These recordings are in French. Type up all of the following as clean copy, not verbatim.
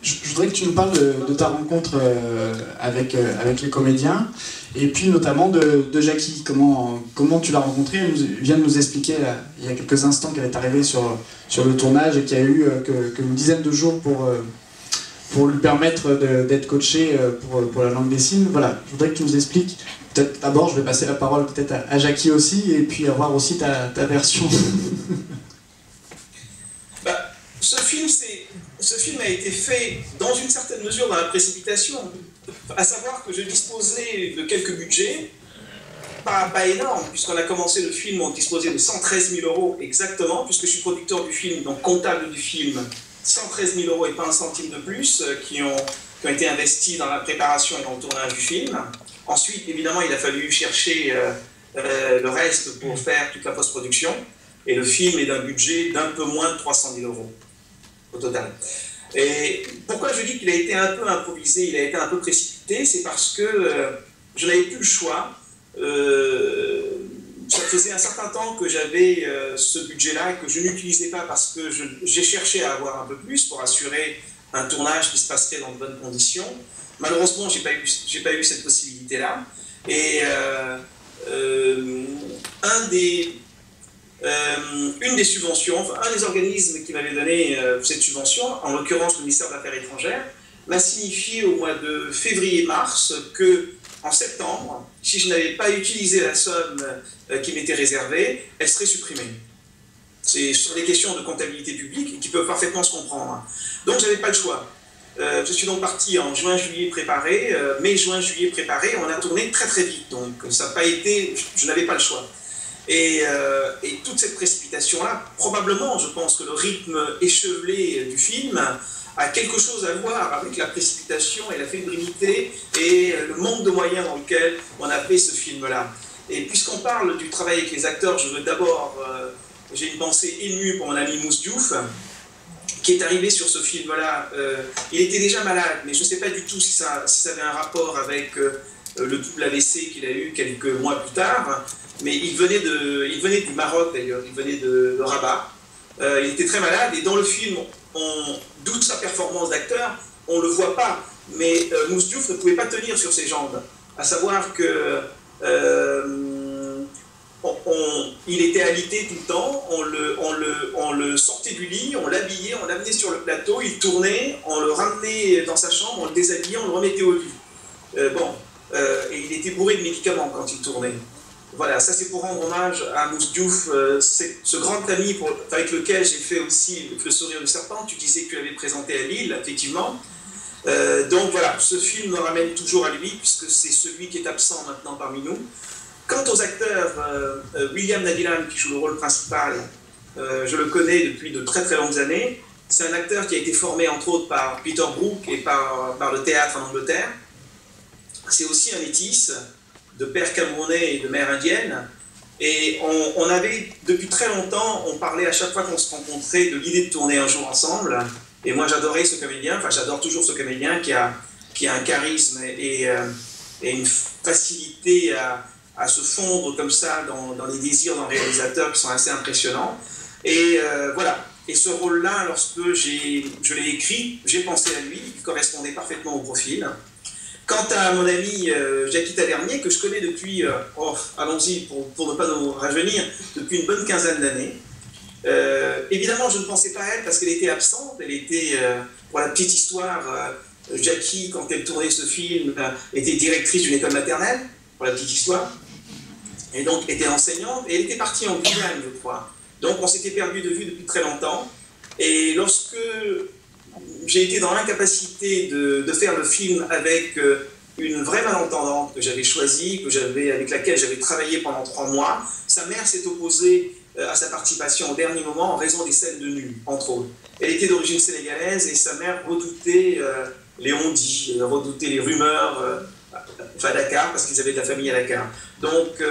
Je voudrais que tu nous parles de ta rencontre avec les comédiens, et puis notamment de Jackie. Comment tu l'as rencontrée? Elle vient de nous expliquer il y a quelques instants qu'elle est arrivée sur le tournage et qu'il y a eu qu'une dizaine de jours pour lui permettre d'être coachée pour la langue des signes. Voilà, je voudrais que tu nous expliques. Peut-être d'abord, je vais passer la parole peut-être à Jackie aussi, et puis avoir aussi ta version. Ce film a été fait dans une certaine mesure dans la précipitation, à savoir que je disposais de quelques budgets, pas énormes, puisqu'on a commencé le film, on disposait de 113 000 € exactement, puisque je suis producteur du film, donc comptable du film, 113 000 € et pas un centime de plus, qui ont été investis dans la préparation et dans le tournage du film. Ensuite, évidemment, il a fallu chercher le reste pour faire toute la post-production, et le film est d'un budget d'un peu moins de 300 000 € au total. Et pourquoi je dis qu'il a été un peu improvisé, il a été un peu précipité, c'est parce que je n'avais plus le choix. Ça faisait un certain temps que j'avais ce budget-là, que je n'utilisais pas parce que j'ai cherché à avoir un peu plus pour assurer un tournage qui se passerait dans de bonnes conditions. Malheureusement, j'ai pas eu cette possibilité-là. Et une des subventions, enfin, un des organismes qui m'avait donné cette subvention, en l'occurrence le ministère des Affaires étrangères, m'a signifié au mois de février-mars que en septembre, si je n'avais pas utilisé la somme qui m'était réservée, elle serait supprimée. C'est sur des questions de comptabilité publique qui peuvent parfaitement se comprendre. Donc je n'avais pas le choix. Je suis donc parti en juin-juillet préparé, mai-juin-juillet préparé, on a tourné très très vite, donc ça n'a pas été, je n'avais pas le choix. Et toute cette précipitation-là, probablement, je pense que le rythme échevelé du film a quelque chose à voir avec la précipitation et la fébrilité et le manque de moyens dans lequel on a fait ce film-là. Et puisqu'on parle du travail avec les acteurs, je veux d'abord, j'ai une pensée émue pour mon ami Mousse Diouf, qui est arrivé sur ce film-là. Il était déjà malade, mais je ne sais pas du tout si ça avait un rapport avec le double AVC qu'il a eu quelques mois plus tard. Mais il venait du Maroc d'ailleurs, il venait de Rabat. Il était très malade et dans le film, d'où sa performance d'acteur, on ne le voit pas. Mais Mousse Diouf ne pouvait pas tenir sur ses jambes. À savoir que il était alité tout le temps, on le sortait du lit, on l'habillait, on l'amenait sur le plateau, il tournait, on le ramenait dans sa chambre, on le déshabillait, on le remettait au lit. Et il était bourré de médicaments quand il tournait. Voilà, ça c'est pour rendre hommage à Mousse Diouf, ce grand ami avec lequel j'ai fait aussi Le Sourire du Serpent. Tu disais que tu l'avais présenté à Lille, effectivement. Donc voilà, ce film me ramène toujours à lui, puisque c'est celui qui est absent maintenant parmi nous. Quant aux acteurs, William Nadilan, qui joue le rôle principal, je le connais depuis de très très longues années. C'est un acteur qui a été formé entre autres par Peter Brook et par le théâtre en Angleterre. C'est aussi un métis, de père camerounais et de mère indienne. Et on avait, depuis très longtemps, on parlait à chaque fois qu'on se rencontrait de l'idée de tourner un jour ensemble. Et moi j'adorais ce comédien, enfin j'adore toujours ce comédien qui a un charisme et une facilité à se fondre comme ça dans les désirs d'un réalisateur qui sont assez impressionnants. Et voilà. Et ce rôle-là, lorsque je l'ai écrit, j'ai pensé à lui, il correspondait parfaitement au profil. Quant à mon ami Jackie Tavernier, que je connais depuis, allons-y pour ne pas nous rajeunir, depuis une bonne quinzaine d'années. Évidemment, je ne pensais pas à elle parce qu'elle était absente. Elle était, pour la petite histoire, Jackie, quand elle tournait ce film, était directrice d'une école maternelle, pour la petite histoire. Et donc, était enseignante. Et elle était partie en Guyane, je crois. Donc, on s'était perdu de vue depuis très longtemps. Et lorsque j'ai été dans l'incapacité de faire le film avec une vraie malentendante que j'avais choisie, avec laquelle j'avais travaillé pendant 3 mois. Sa mère s'est opposée à sa participation au dernier moment en raison des scènes de nu, entre autres. Elle était d'origine sénégalaise et sa mère redoutait les on-dit, redoutait les rumeurs à Dakar, parce qu'ils avaient de la famille à Dakar. Donc,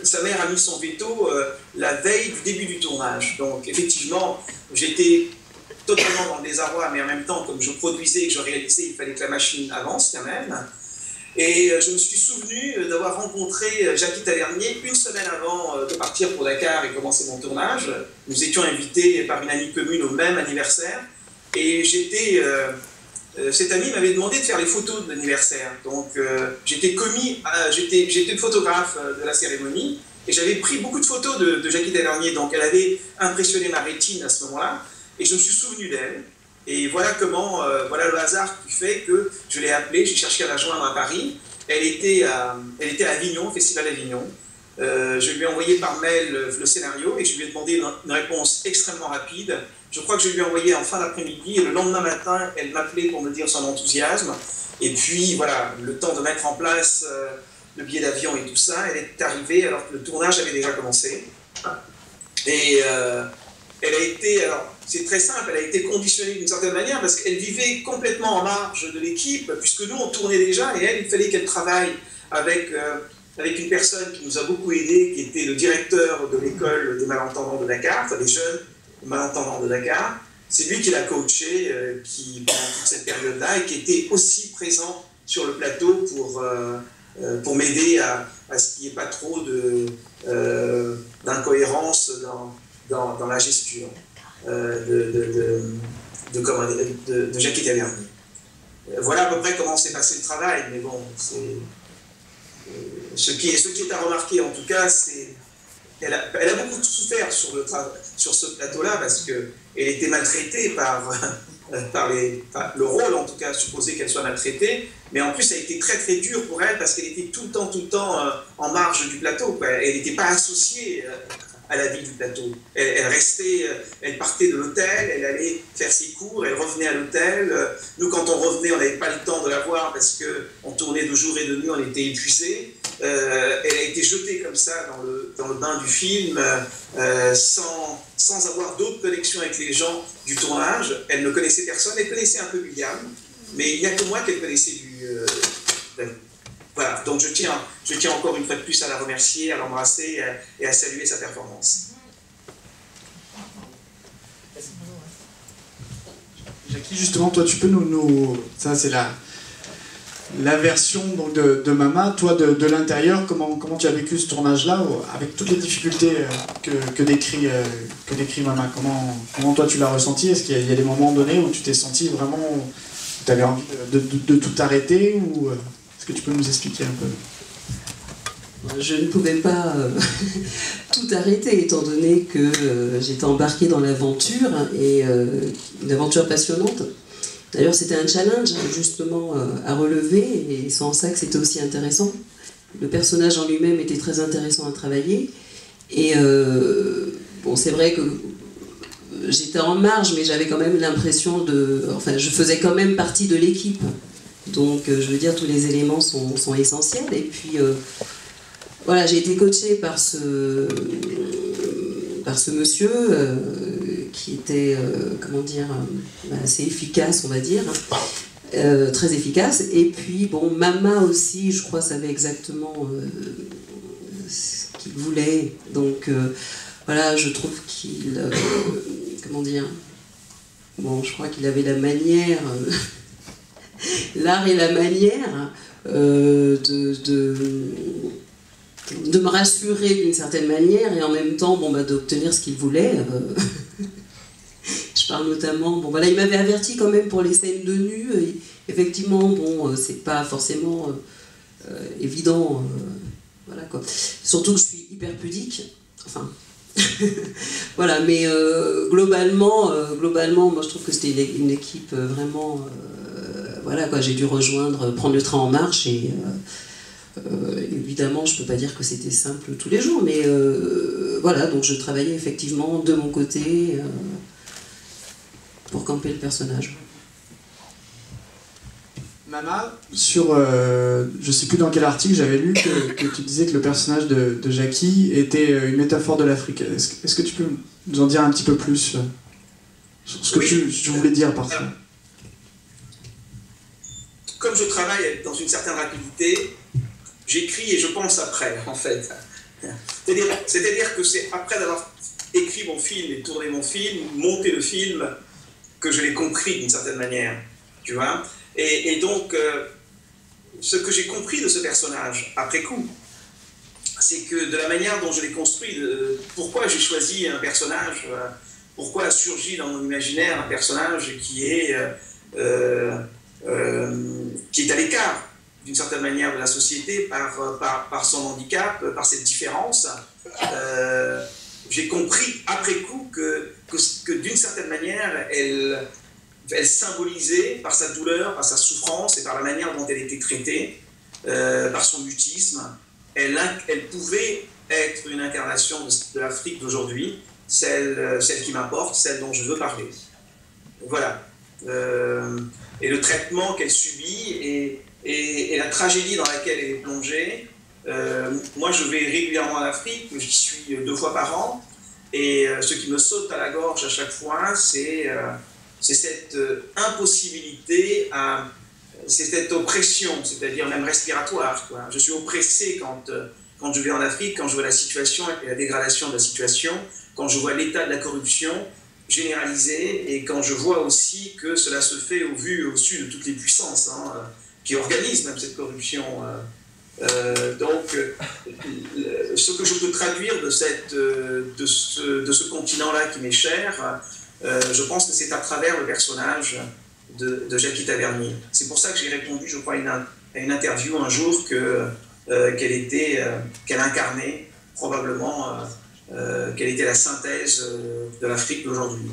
sa mère a mis son veto la veille du début du tournage. Donc, effectivement, j'étais totalement dans le désarroi, mais en même temps, comme je produisais et que je réalisais, il fallait que la machine avance quand même. Et je me suis souvenu d'avoir rencontré Jackie Tavernier une semaine avant de partir pour Dakar et commencer mon tournage. Nous étions invités par une amie commune au même anniversaire. Et cet ami m'avait demandé de faire les photos de l'anniversaire. Donc j'étais le photographe de la cérémonie et j'avais pris beaucoup de photos de Jackie Tavernier. Donc elle avait impressionné ma rétine à ce moment-là et je me suis souvenu d'elle. Et voilà comment, voilà le hasard qui fait que je l'ai appelée, j'ai cherché à la joindre à Paris. Elle était à Avignon, au Festival d'Avignon. Je lui ai envoyé par mail le scénario et je lui ai demandé une réponse extrêmement rapide. Je crois que je lui ai envoyé en fin d'après-midi et le lendemain matin, elle m'appelait pour me dire son enthousiasme. Et puis voilà, le temps de mettre en place le billet d'avion et tout ça, elle est arrivée alors que le tournage avait déjà commencé. Et elle a été, alors c'est très simple, elle a été conditionnée d'une certaine manière parce qu'elle vivait complètement en marge de l'équipe, puisque nous on tournait déjà et elle, il fallait qu'elle travaille avec une personne qui nous a beaucoup aidés, qui était le directeur de l'école des malentendants de Dakar, enfin des jeunes malentendants de Dakar. C'est lui qui l'a coaché pendant toute cette période-là et qui était aussi présent sur le plateau pour m'aider à ce qu'il n'y ait pas trop d'incohérence dans la gestion de Jackie Tavernier. Voilà à peu près comment s'est passé le travail, mais bon, ce qui est à remarquer en tout cas, c'est qu'elle a beaucoup souffert sur ce plateau-là parce qu'elle était maltraitée par le rôle, en tout cas, supposé qu'elle soit maltraitée, mais en plus ça a été très très dur pour elle parce qu'elle était tout le temps en marge du plateau, quoi. Elle n'était pas associée à la vie du plateau. Elle restait, elle partait de l'hôtel, elle allait faire ses cours, elle revenait à l'hôtel. Nous, quand on revenait, on n'avait pas le temps de la voir parce qu'on tournait de jour et de nuit, on était épuisés. Elle a été jetée comme ça dans le bain du film, sans avoir d'autres connexions avec les gens du tournage. Elle ne connaissait personne, elle connaissait un peu William, mais il n'y a que moi qu'elle connaissait voilà, donc je tiens encore une fois de plus à la remercier, à l'embrasser et à saluer sa performance. Jackie, justement, toi, tu peux ça, c'est la version donc, de Mama. Toi, de l'intérieur, comment tu as vécu ce tournage-là, avec toutes les difficultés que décrit Mama? Comment toi, tu l'as ressenti? Est-ce qu'il y a des moments donnés où tu t'es senti vraiment... tu avais envie de tout arrêter ou... Est-ce que tu peux nous expliquer un peu? Je ne pouvais pas tout arrêter, étant donné que j'étais embarquée dans l'aventure, et une aventure passionnante. D'ailleurs, c'était un challenge, justement, à relever, et c'est en ça que c'était aussi intéressant. Le personnage en lui-même était très intéressant à travailler. Et bon, c'est vrai que j'étais en marge, mais j'avais quand même l'impression enfin, je faisais quand même partie de l'équipe. Donc, je veux dire, tous les éléments sont essentiels. Et puis, voilà, j'ai été coachée par ce monsieur qui était, comment dire, assez efficace, on va dire, très efficace. Et puis, bon, Mama aussi, je crois, savait exactement ce qu'il voulait. Donc, voilà, je trouve qu'il, comment dire, bon, je crois qu'il avait la manière... l'art et la manière de me rassurer d'une certaine manière et en même temps d'obtenir ce qu'il voulait. Je parle notamment, bon voilà, il m'avait averti quand même pour les scènes de nu. Et effectivement, bon, c'est pas forcément évident, voilà quoi. Surtout que je suis hyper pudique, enfin. Voilà, mais globalement, moi je trouve que c'était une équipe vraiment. Voilà quoi, j'ai dû prendre le train en marche et évidemment je peux pas dire que c'était simple tous les jours, mais voilà, donc je travaillais effectivement de mon côté pour camper le personnage. Mama, je sais plus dans quel article j'avais lu que tu disais que le personnage de Jackie était une métaphore de l'Afrique. Est-ce que tu peux nous en dire un petit peu plus sur ce que tu voulais dire par ça? Comme je travaille dans une certaine rapidité, j'écris et je pense après, en fait. C'est-à-dire que c'est après d'avoir écrit mon film et tourné mon film, monté le film, que je l'ai compris d'une certaine manière, tu vois. Et donc, ce que j'ai compris de ce personnage, après coup, c'est que de la manière dont je l'ai construit, pourquoi j'ai choisi un personnage pourquoi a surgi dans mon imaginaire un personnage qui est à l'écart, d'une certaine manière, de la société par son handicap, par cette différence. J'ai compris après coup que d'une certaine manière, elle symbolisait, par sa douleur, par sa souffrance et par la manière dont elle était traitée, par son mutisme, elle pouvait être une incarnation de l'Afrique d'aujourd'hui, celle qui m'importe, celle dont je veux parler. Voilà. Et le traitement qu'elle subit et la tragédie dans laquelle elle est plongée. Moi, je vais régulièrement en Afrique, j'y suis 2 fois par an, et ce qui me saute à la gorge à chaque fois, c'est cette impossibilité, c'est cette oppression, c'est-à-dire même respiratoire, quoi. Je suis oppressé quand je vais en Afrique, quand je vois la situation et la dégradation de la situation, quand je vois l'état de la corruption généralisée, et quand je vois aussi que cela se fait au vu et au su de toutes les puissances, hein, qui organisent même cette corruption. Donc, ce que je peux traduire de ce continent-là qui m'est cher, je pense que c'est à travers le personnage de Jackie Tavernier. C'est pour ça que j'ai répondu, je crois, à une interview un jour qu'elle incarnait probablement, qu'elle était la synthèse de l'Afrique d'aujourd'hui.